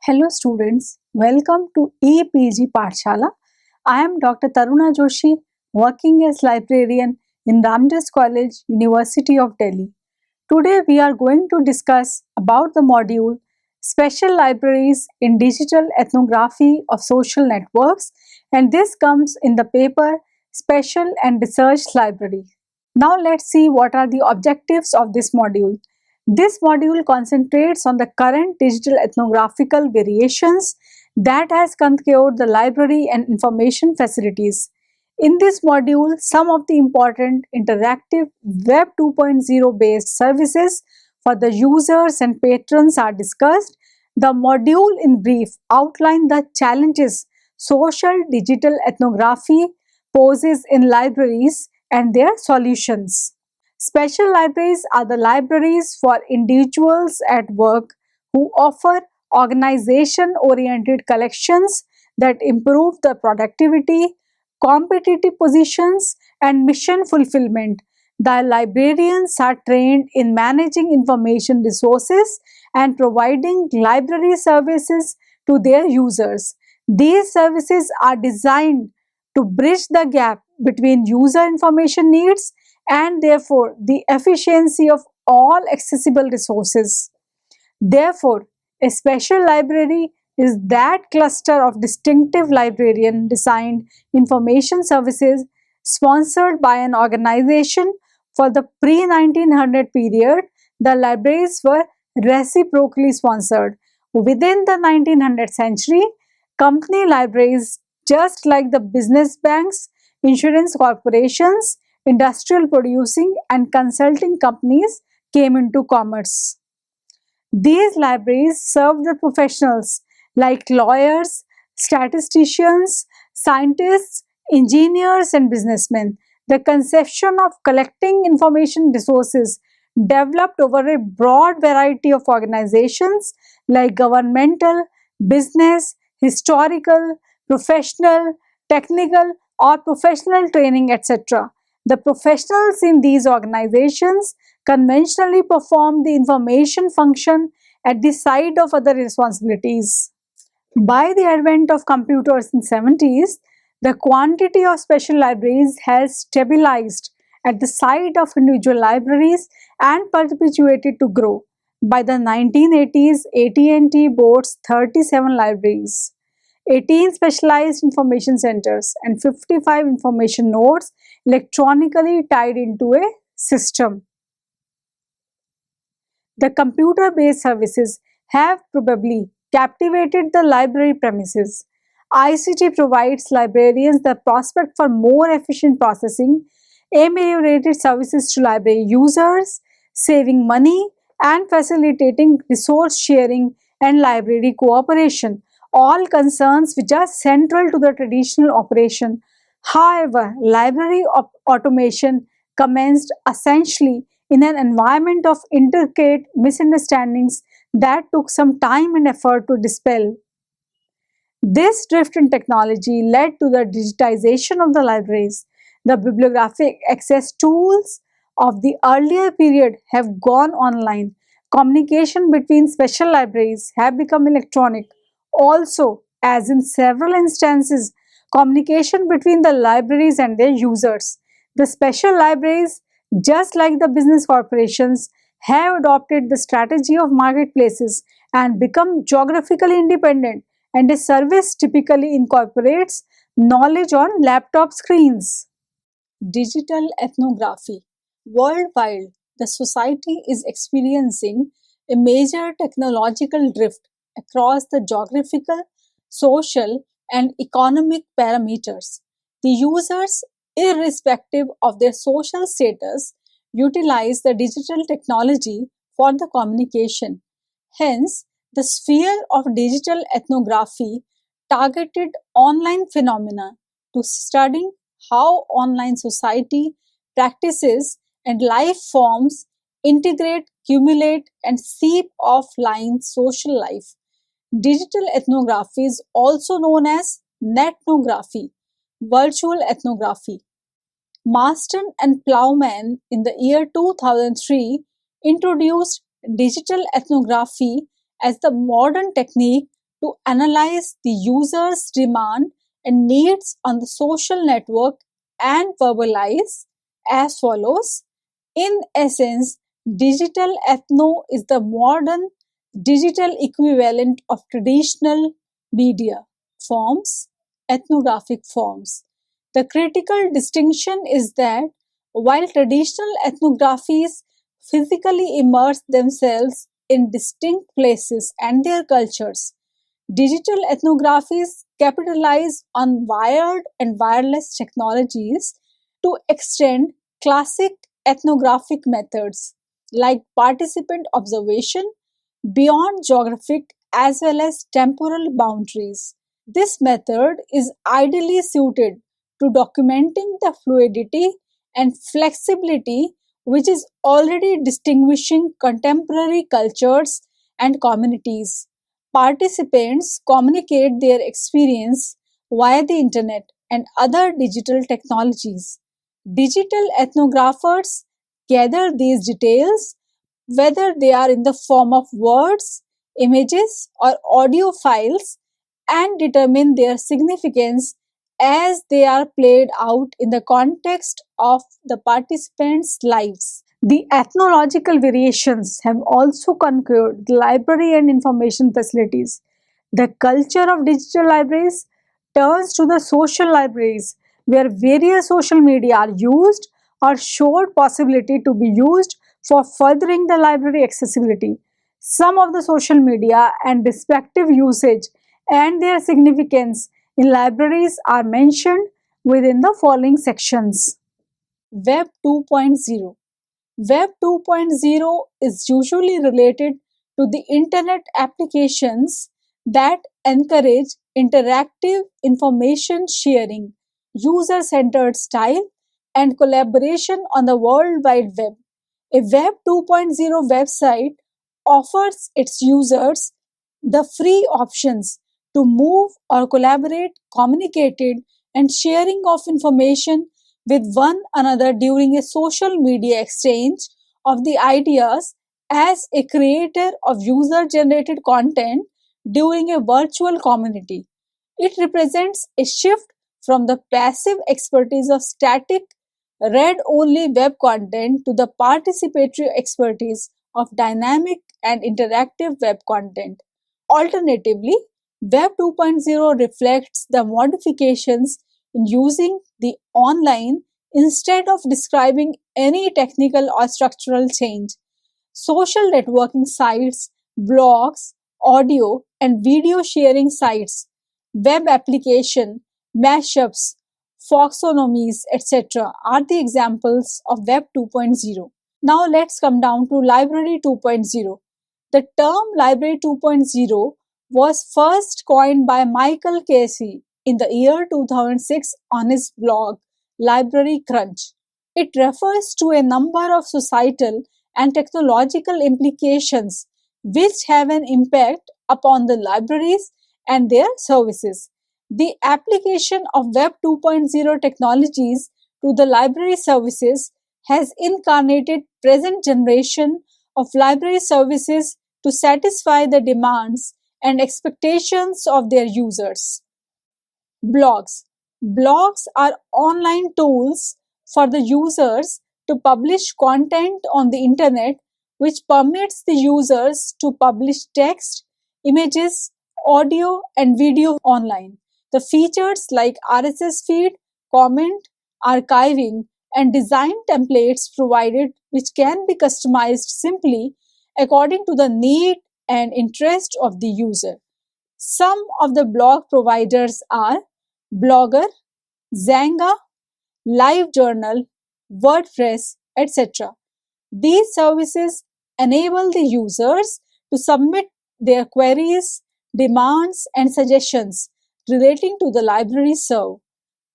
Hello students, welcome to EPG Pathshala. I am Dr. Taruna Joshi, working as librarian in Ramdas College, University of Delhi. Today we are going to discuss about the module Special Libraries in Digital Ethnography of Social Networks, and this comes in the paper Special and Research Library. Now let's see what are the objectives of this module. This module concentrates on the current digital ethnographical variations that has conquered the library and information facilities. In this module, some of the important interactive Web 2.0 based services for the users and patrons are discussed. The module in brief outlines the challenges social digital ethnography poses in libraries and their solutions. Special libraries are the libraries for individuals at work who offer organization-oriented collections that improve the productivity, competitive positions, and mission fulfillment. The librarians are trained in managing information resources and providing library services to their users. These services are designed to bridge the gap between user information needs and therefore the efficiency of all accessible resources. Therefore, a special library is that cluster of distinctive librarian designed information services sponsored by an organization. For the pre 1900 period, the libraries were reciprocally sponsored. Within the 1900th century, company libraries, just like the business banks, insurance corporations, industrial producing, and consulting companies, came into commerce. These libraries serve the professionals like lawyers, statisticians, scientists, engineers, and businessmen. The conception of collecting information resources developed over a broad variety of organizations like governmental, business, historical, professional, technical, or professional training, etc. The professionals in these organizations conventionally perform the information function at the side of other responsibilities. By the advent of computers in 70s, the quantity of special libraries has stabilized at the side of individual libraries and perpetuated to grow. By the 1980s, AT&T boasts 37 libraries, 18 specialized information centers, and 55 information nodes electronically tied into a system. The computer-based services have probably captivated the library premises. ICT provides librarians the prospect for more efficient processing, ameliorated services to library users, saving money, and facilitating resource sharing and library cooperation, all concerns which are central to the traditional operation. However, library automation commenced essentially in an environment of intricate misunderstandings that took some time and effort to dispel. This drift in technology led to the digitization of the libraries. The bibliographic access tools of the earlier period have gone online. Communication between special libraries have become electronic. Also, as in several instances, communication between the libraries and their users. The special libraries, just like the business corporations, have adopted the strategy of marketplaces and become geographically independent, and a service typically incorporates knowledge on laptop screens. Digital ethnography. Worldwide, the society is experiencing a major technological drift across the geographical, social, and economic parameters. The users, irrespective of their social status, utilize the digital technology for the communication. Hence, the sphere of digital ethnography targeted online phenomena to study how online society practices and life forms integrate, cumulate, and seep offline social life. Digital ethnography is also known as netnography, virtual ethnography. Marston and Plowman in the year 2003 introduced digital ethnography as the modern technique to analyze the user's demand and needs on the social network and verbalize as follows. In essence, digital ethno is the modern digital equivalent of traditional media forms, ethnographic forms. The critical distinction is that while traditional ethnographies physically immerse themselves in distinct places and their cultures, digital ethnographies capitalize on wired and wireless technologies to extend classic ethnographic methods like participant observation beyond geographic as well as temporal boundaries. This method is ideally suited to documenting the fluidity and flexibility which is already distinguishing contemporary cultures and communities. Participants communicate their experience via the internet and other digital technologies. Digital ethnographers gather these details, whether they are in the form of words, images, or audio files, and determine their significance as they are played out in the context of the participants' lives. The ethnological variations have also conquered the library and information facilities. The culture of digital libraries turns to the social libraries, where various social media are used or showed possibility to be used for furthering the library accessibility. Some of the social media and respective usage and their significance in libraries are mentioned within the following sections. Web 2.0. Web 2.0 is usually related to the internet applications that encourage interactive information sharing, user centered style, and collaboration on the World Wide Web. A Web 2.0 website offers its users the free options to move or collaborate, communicated, and sharing of information with one another during a social media exchange of the ideas as a creator of user generated content during a virtual community. It represents a shift from the passive expertise of static, read only web content to the participatory expertise of dynamic and interactive web content. Alternatively, Web 2.0 reflects the modifications in using the online instead of describing any technical or structural change. Social networking sites, blogs, audio and video sharing sites, web application, mashups, Foxonomies, etc. are the examples of Web 2.0. Now let's come down to Library 2.0. The term Library 2.0 was first coined by Michael Casey in the year 2006 on his blog Library Crunch. It refers to a number of societal and technological implications which have an impact upon the libraries and their services. The application of Web 2.0 technologies to the library services has incarnated present generation of library services to satisfy the demands and expectations of their users. Blogs. Blogs are online tools for the users to publish content on the internet which permits the users to publish text, images, audio and video online. The features like RSS feed, comment, archiving and design templates provided which can be customized simply according to the need and interest of the user. Some of the blog providers are Blogger, Xanga, LiveJournal, WordPress, etc. These services enable the users to submit their queries, demands, and suggestions relating to the library served.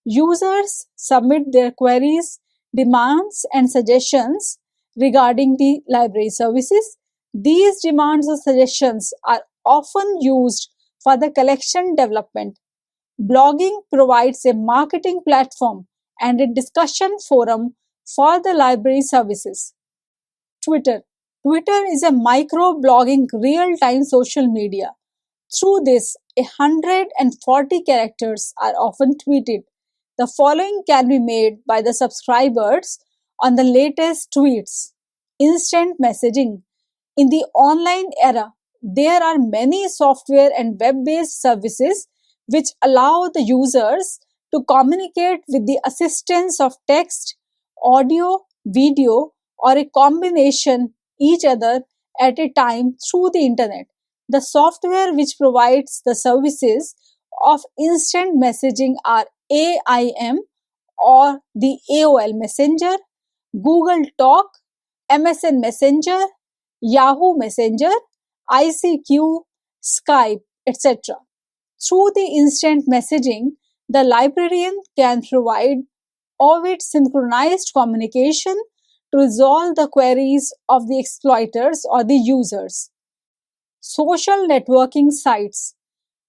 Users submit their queries, demands, and suggestions regarding the library services. These demands or suggestions are often used for the collection development. Blogging provides a marketing platform and a discussion forum for the library services. Twitter. Twitter is a micro-blogging real-time social media. Through this, 140 characters are often tweeted. The following can be made by the subscribers on the latest tweets. Instant messaging. In the online era, there are many software and web-based services which allow the users to communicate with the assistance of text, audio, video, or a combination each other at a time through the internet. The software which provides the services of instant messaging are AIM or the AOL Messenger, Google Talk, MSN Messenger, Yahoo Messenger, ICQ, Skype, etc. Through the instant messaging, the librarian can provide Ovid synchronized communication to resolve the queries of the exploiters or the users. Social networking sites.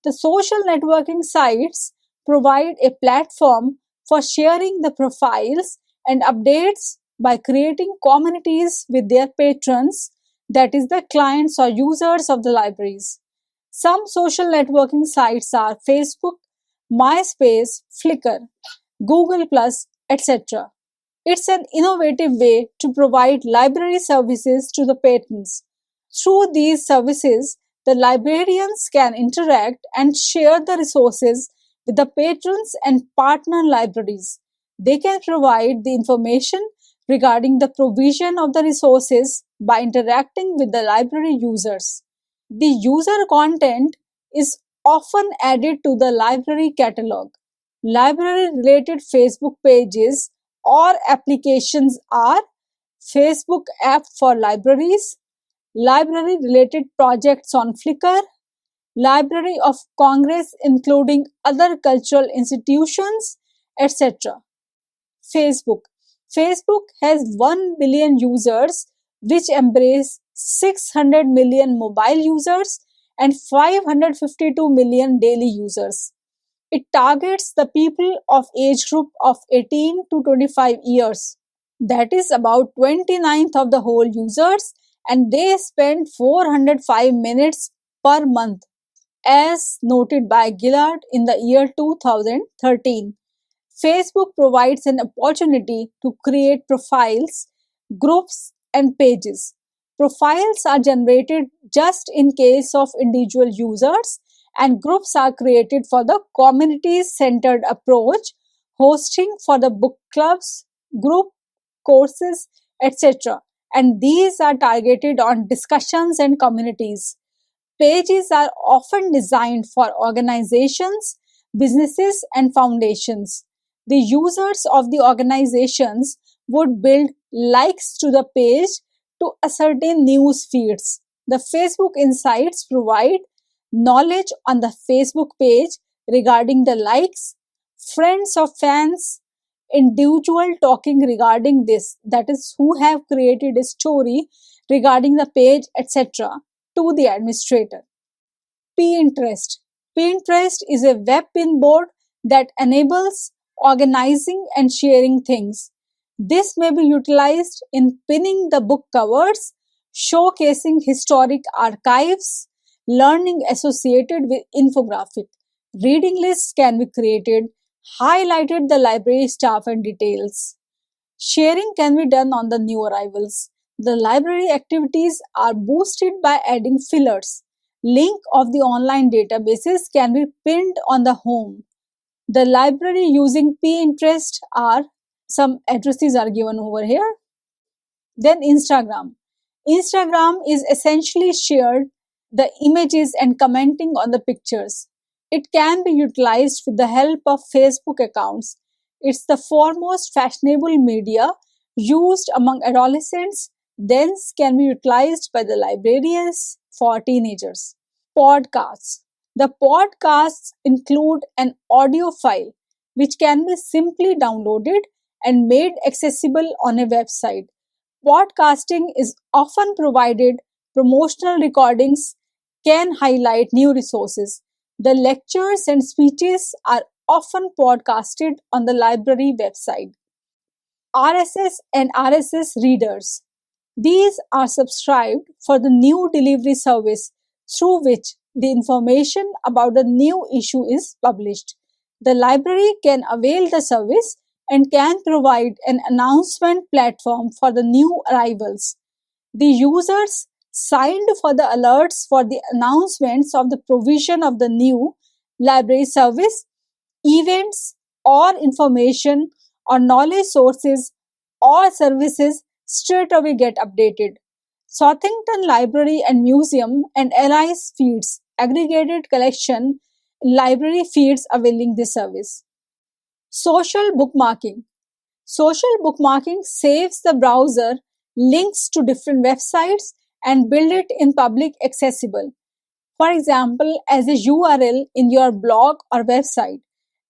The social networking sites provide a platform for sharing the profiles and updates by creating communities with their patrons, that is, the clients or users of the libraries. Some social networking sites are Facebook, MySpace, Flickr, Google, etc. It's an innovative way to provide library services to the patrons. Through these services, the librarians can interact and share the resources with the patrons and partner libraries. They can provide the information regarding the provision of the resources by interacting with the library users. The user content is often added to the library catalog. Library related Facebook pages or applications are Facebook app for libraries, library related projects on Flickr, Library of Congress including other cultural institutions, etc. Facebook. Facebook has 1 billion users which embrace 600 million mobile users and 552 million daily users. It targets the people of age group of 18 to 25 years. That is about 29th of the whole users, and they spend 405 minutes per month, as noted by Gillard in the year 2013. Facebook provides an opportunity to create profiles, groups, and pages. Profiles are generated just in case of individual users, and groups are created for the community-centered approach, hosting for the book clubs, group courses, etc. And these are targeted on discussions and communities. Pages are often designed for organizations, businesses, and foundations. The users of the organizations would build likes to the page to ascertain news feeds. The Facebook Insights provide knowledge on the Facebook page regarding the likes, friends of fans, individual talking regarding this, that is, who have created a story regarding the page, etc., to the administrator. Pinterest. Pinterest is a web pin board that enables organizing and sharing things. This may be utilized in pinning the book covers, showcasing historic archives, learning associated with infographic. Reading lists can be created, highlighted the library staff and details. Sharing can be done on the new arrivals. The library activities are boosted by adding fillers. Link of the online databases can be pinned on the home. The library using Pinterest are, some addresses are given over here. Then Instagram. Instagram is essentially shared the images and commenting on the pictures. It can be utilized with the help of Facebook accounts. It's the foremost fashionable media used among adolescents, thence can be utilized by the librarians for teenagers. Podcasts. The podcasts include an audio file which can be simply downloaded and made accessible on a website. Podcasting is often provided promotional recordings can highlight new resources. The lectures and speeches are often podcasted on the library website. RSS and RSS readers. These are subscribed for the new delivery service through which the information about the new issue is published. The library can avail the service and can provide an announcement platform for the new arrivals. The users signed for the alerts for the announcements of the provision of the new library service, events, or information or knowledge sources or services straight away get updated. Southington Library and Museum and Allies feeds aggregated collection library feeds availing this service. Social bookmarking. Social bookmarking saves the browser links to different websites and build it in public accessible. For example, as a URL in your blog or website.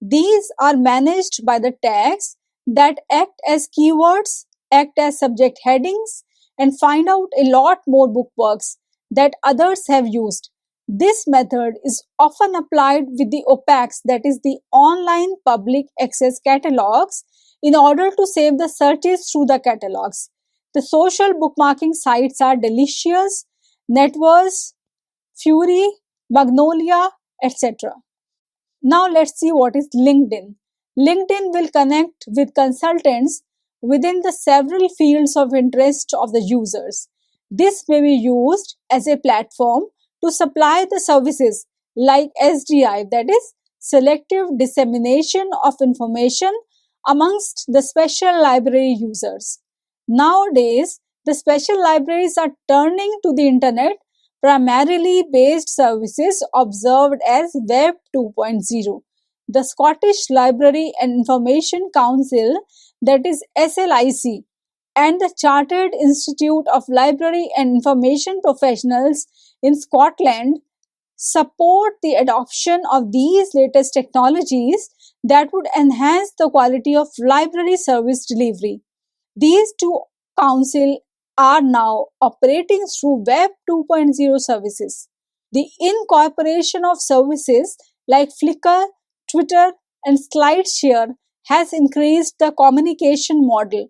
These are managed by the tags that act as keywords, act as subject headings, and find out a lot more bookmarks that others have used. This method is often applied with the OPACs, that is the online public access catalogs, in order to save the searches through the catalogs. The social bookmarking sites are Delicious, Netverse, Fury, Magnolia, etc. Now let's see what is LinkedIn. LinkedIn will connect with consultants within the several fields of interest of the users. This may be used as a platform to supply the services like SDI, that is selective dissemination of information amongst the special library users. Nowadays, the special libraries are turning to the internet primarily based services observed as Web 2.0. The Scottish Library and Information Council, that is SLIC, and the Chartered Institute of Library and Information Professionals in Scotland support the adoption of these latest technologies that would enhance the quality of library service delivery. These two councils are now operating through Web 2.0 services. The incorporation of services like Flickr, Twitter, and SlideShare has increased the communication model.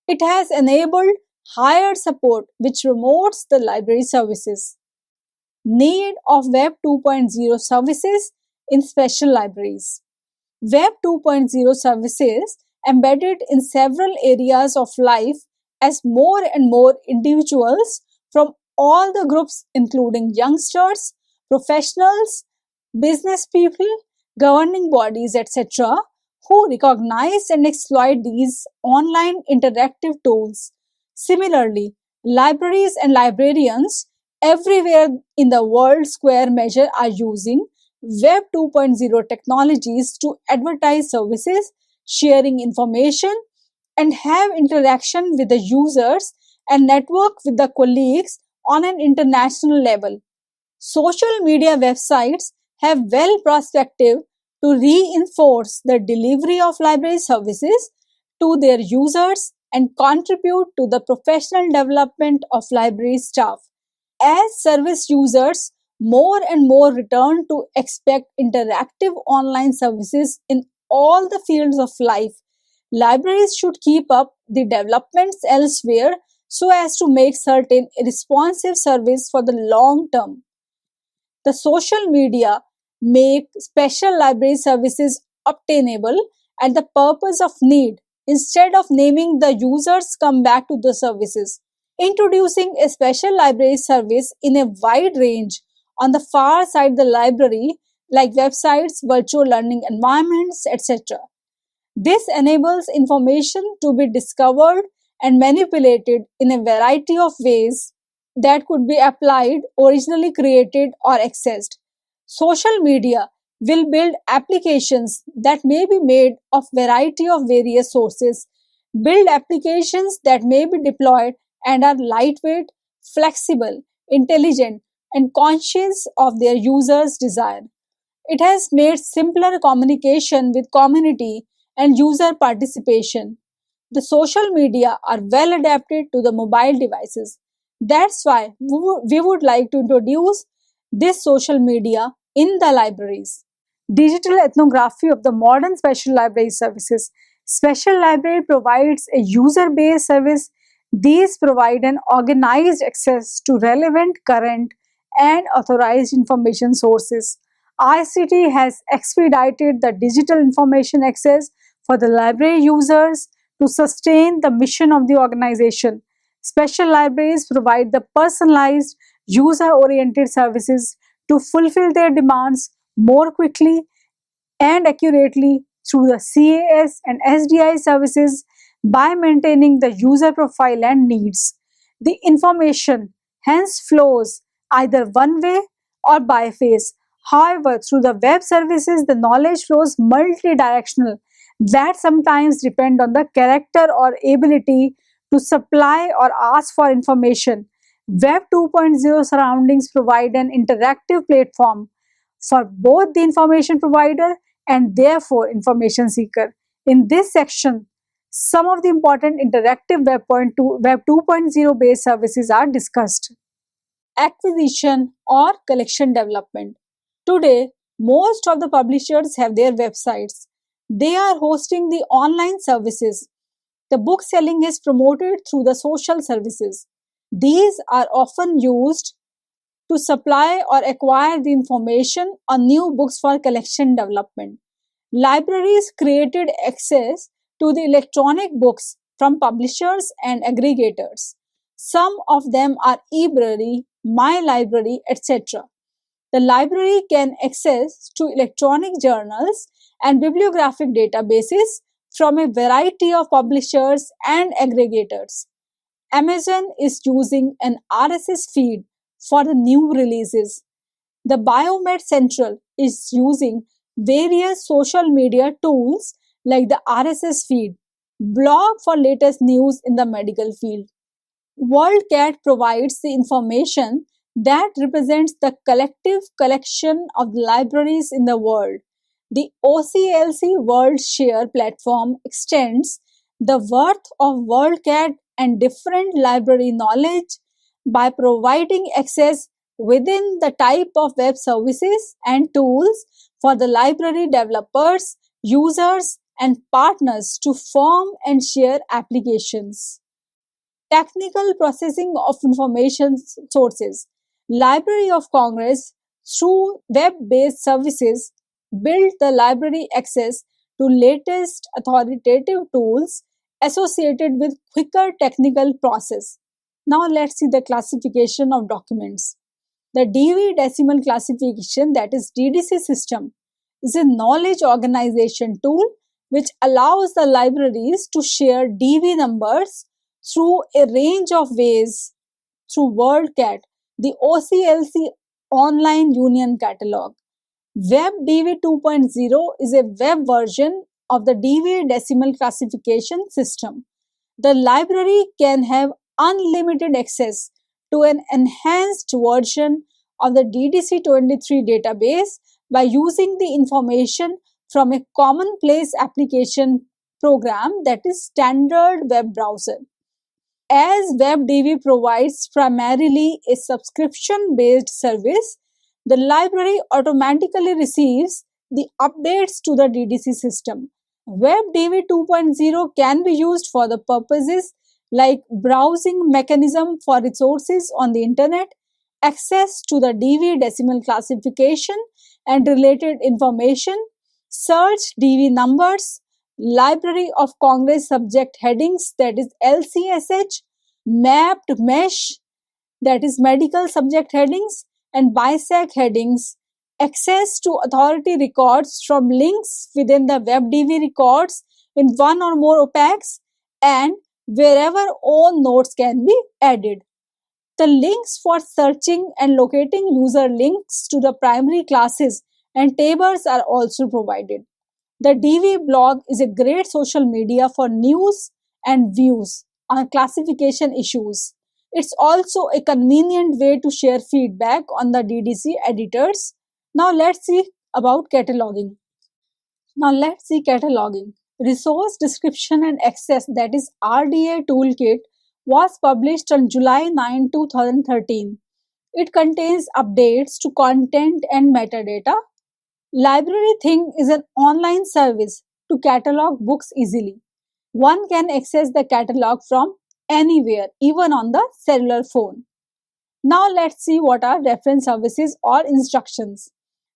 It has enabled higher support which promotes the library services. Need of Web 2.0 services in special libraries. Web 2.0 services embedded in several areas of life as more and more individuals from all the groups, including youngsters, professionals, business people, governing bodies, etc., who recognize and exploit these online interactive tools. Similarly, libraries and librarians everywhere in the world square measure are using Web 2.0 technologies to advertise services, sharing information, and have interaction with the users and network with the colleagues on an international level. Social media websites have well prospective to reinforce the delivery of library services to their users and contribute to the professional development of library staff. As service users more and more return to expect interactive online services in all the fields of life, libraries should keep up the developments elsewhere so as to make certain a responsive service for the long term. The social media make special library services obtainable at the purpose of need instead of naming the users come back to the services. Introducing a special library service in a wide range on the far side of the library, like websites, virtual learning environments, etc. This enables information to be discovered and manipulated in a variety of ways that could be applied, originally created, or accessed. Social media will build applications that may be made of variety of various sources, build applications that may be deployed and are lightweight, flexible, intelligent, and conscious of their users' desire. It has made simpler communication with community and user participation. The social media are well adapted to the mobile devices. That's why we would like to introduce this social media in the libraries. Digital ethnography of the modern special library services. Special library provides a user-based service. These provide an organized access to relevant, current, and authorized information sources. ICT has expedited the digital information access for the library users to sustain the mission of the organization. Special libraries provide the personalized, user oriented services to fulfill their demands more quickly and accurately through the CAS and SDI services by maintaining the user profile and needs. The information hence flows either one way or biphase. However, through the web services, the knowledge flows multidirectional that sometimes depend on the character or ability to supply or ask for information. Web 2.0 surroundings provide an interactive platform for both the information provider and therefore information seeker. In this section, some of the important interactive Web 2.0 based services are discussed. Acquisition or collection development. Today, most of the publishers have their websites. They are hosting the online services. The book selling is promoted through the social services. These are often used to supply or acquire the information on new books for collection development. Libraries created access to the electronic books from publishers and aggregators. Some of them are eBrary, My Library, etc. The library can access to electronic journals and bibliographic databases from a variety of publishers and aggregators. Amazon is using an RSS feed for the new releases. The Biomed Central is using various social media tools like the RSS feed, blog for latest news in the medical field. WorldCat provides the information that represents the collective collection of the libraries in the world. The OCLC World Share platform extends the worth of WorldCat and different library knowledge by providing access within the type of web services and tools for the library developers, users, and partners to form and share applications. Technical processing of information sources. Library of Congress, through web-based services, built the library access to latest authoritative tools associated with quicker technical process. Now let's see the classification of documents. The Dewey Decimal Classification, that is DDC system, is a knowledge organization tool which allows the libraries to share DV numbers through a range of ways through WorldCat, the OCLC Online Union Catalog. WebDV 2.0 is a web version of the Dewey Decimal Classification system. The library can have unlimited access to an enhanced version of the DDC-23 database by using the information from a commonplace application program, that is standard web browser. As WebDB provides primarily a subscription-based service, the library automatically receives the updates to the DDC system. WebDB 2.0 can be used for the purposes like browsing mechanism for resources on the internet, access to the DV decimal classification and related information, search DV numbers, Library of Congress subject headings, that is LCSH, mapped mesh, that is medical subject headings, and BISAC headings, access to authority records from links within the WebDB records in one or more OPACs, and wherever own notes can be added. The links for searching and locating user links to the primary classes and tables are also provided. The DV blog is a great social media for news and views on classification issues. It's also a convenient way to share feedback on the DDC editors. Now let's see about cataloging. Resource Description and Access, that is RDA Toolkit, was published on July 9, 2013. It contains updates to content and metadata. LibraryThing is an online service to catalog books easily. One can access the catalog from anywhere, even on the cellular phone. Now let's see what are reference services or instructions.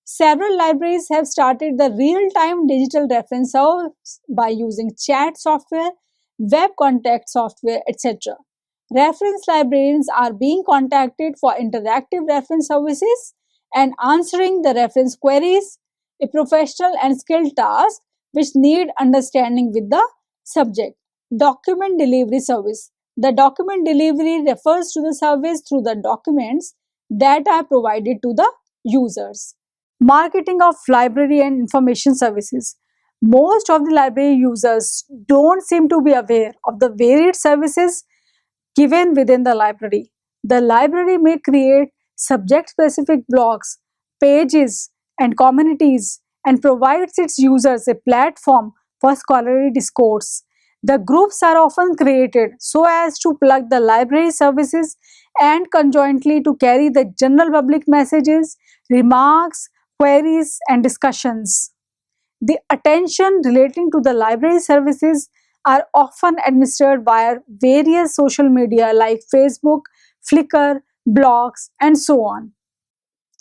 Several libraries have started the real-time digital reference service by using chat software, web contact software, etc. Reference librarians are being contacted for interactive reference services and answering the reference queries, a professional and skilled task which need understanding with the subject. Document delivery service. The document delivery refers to the service through the documents that are provided to the users. Marketing of library and information services. Most of the library users don't seem to be aware of the varied services given within the library. The library may create subject specific blogs, pages, and communities and provides its users a platform for scholarly discourse. The groups are often created so as to plug the library services and conjointly to carry the general public messages, remarks, queries, and discussions. The attention relating to the library services are often administered via various social media like Facebook, Flickr, blogs, and so on.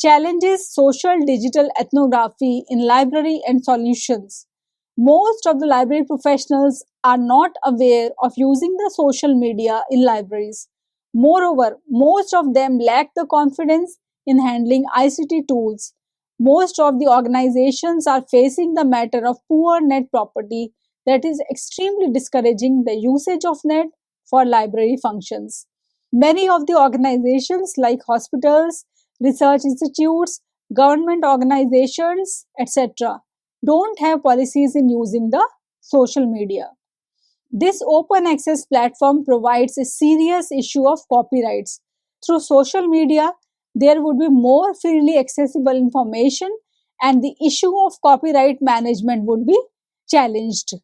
Challenges social digital ethnography in library and solutions. Most of the library professionals are not aware of using the social media in libraries. Moreover, most of them lack the confidence in handling ICT tools. Most of the organizations are facing the matter of poor net property that is extremely discouraging the usage of net for library functions. Many of the organizations like hospitals, research institutes, government organizations, etc., don't have policies in using the social media. This open access platform provides a serious issue of copyrights. Through social media, there would be more freely accessible information and the issue of copyright management would be challenged.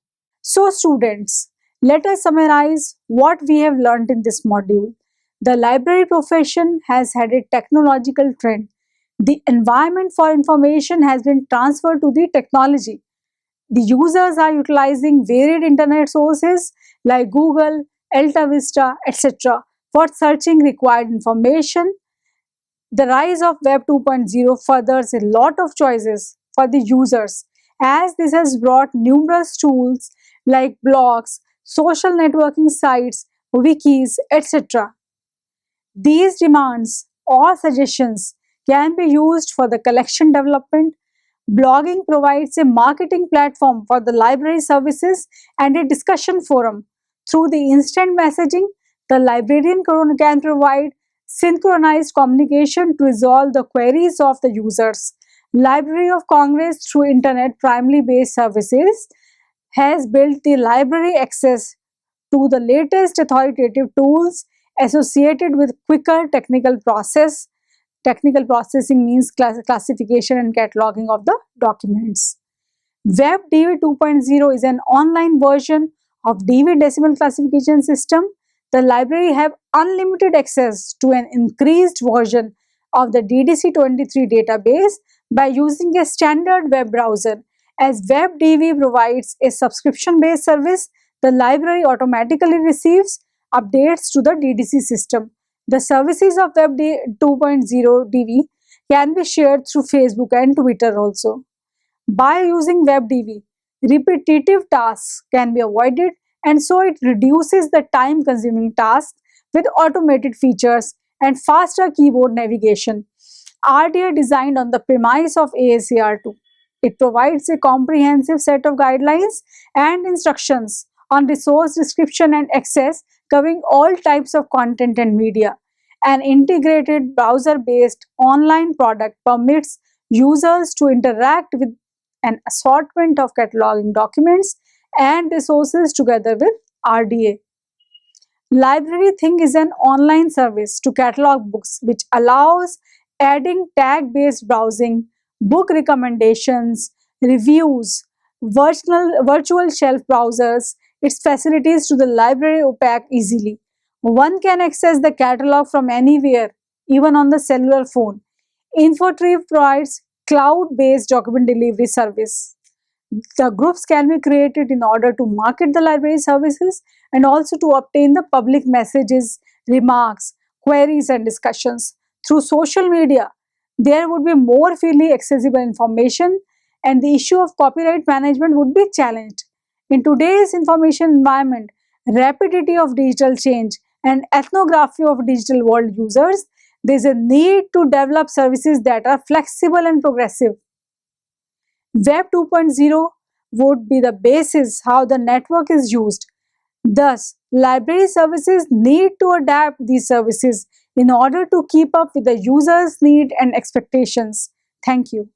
So, students, let us summarize what we have learned in this module. The library profession has had a technological trend. The environment for information has been transferred to the technology. The users are utilizing varied internet sources like Google, Alta Vista, etc. for searching required information. The rise of Web 2.0 furthers a lot of choices for the users as this has brought numerous tools like blogs, social networking sites, wikis, etc. These demands or suggestions can be used for the collection development. Blogging provides a marketing platform for the library services and a discussion forum. Through the instant messaging, the librarian can provide synchronized communication to resolve the queries of the users. Library of Congress through internet primarily based services has built the library access to the latest authoritative tools associated with quicker technical processing means classification and cataloging of the documents. WebDB 2.0 is an online version of DB decimal classification system. The library have unlimited access to an increased version of the DDC23 database by using a standard web browser. As WebDB provides a subscription-based service, the library automatically receives updates to the DDC system. The services of Web 2.0 DB can be shared through Facebook and Twitter also. By using WebDB, repetitive tasks can be avoided and so it reduces the time consuming tasks with automated features and faster keyboard navigation. RDA designed on the premise of ASAR2. It provides a comprehensive set of guidelines and instructions on resource description and access covering all types of content and media. An integrated browser-based online product permits users to interact with an assortment of cataloging documents and resources together with RDA. Library Think is an online service to catalog books which allows adding tag-based browsing, book recommendations, reviews, virtual shelf browsers, its facilities to the library opaque easily. One can access the catalog from anywhere, even on the cellular phone. InfoTreeve provides cloud-based document delivery service. The groups can be created in order to market the library services and also to obtain the public messages, remarks, queries and discussions. Through social media, there would be more freely accessible information and the issue of copyright management would be challenged. In today's information environment, rapidity of digital change and ethnography of digital world users, there is a need to develop services that are flexible and progressive. Web 2.0 would be the basis how the network is used. Thus, library services need to adapt these services in order to keep up with the user's need and expectations. Thank you.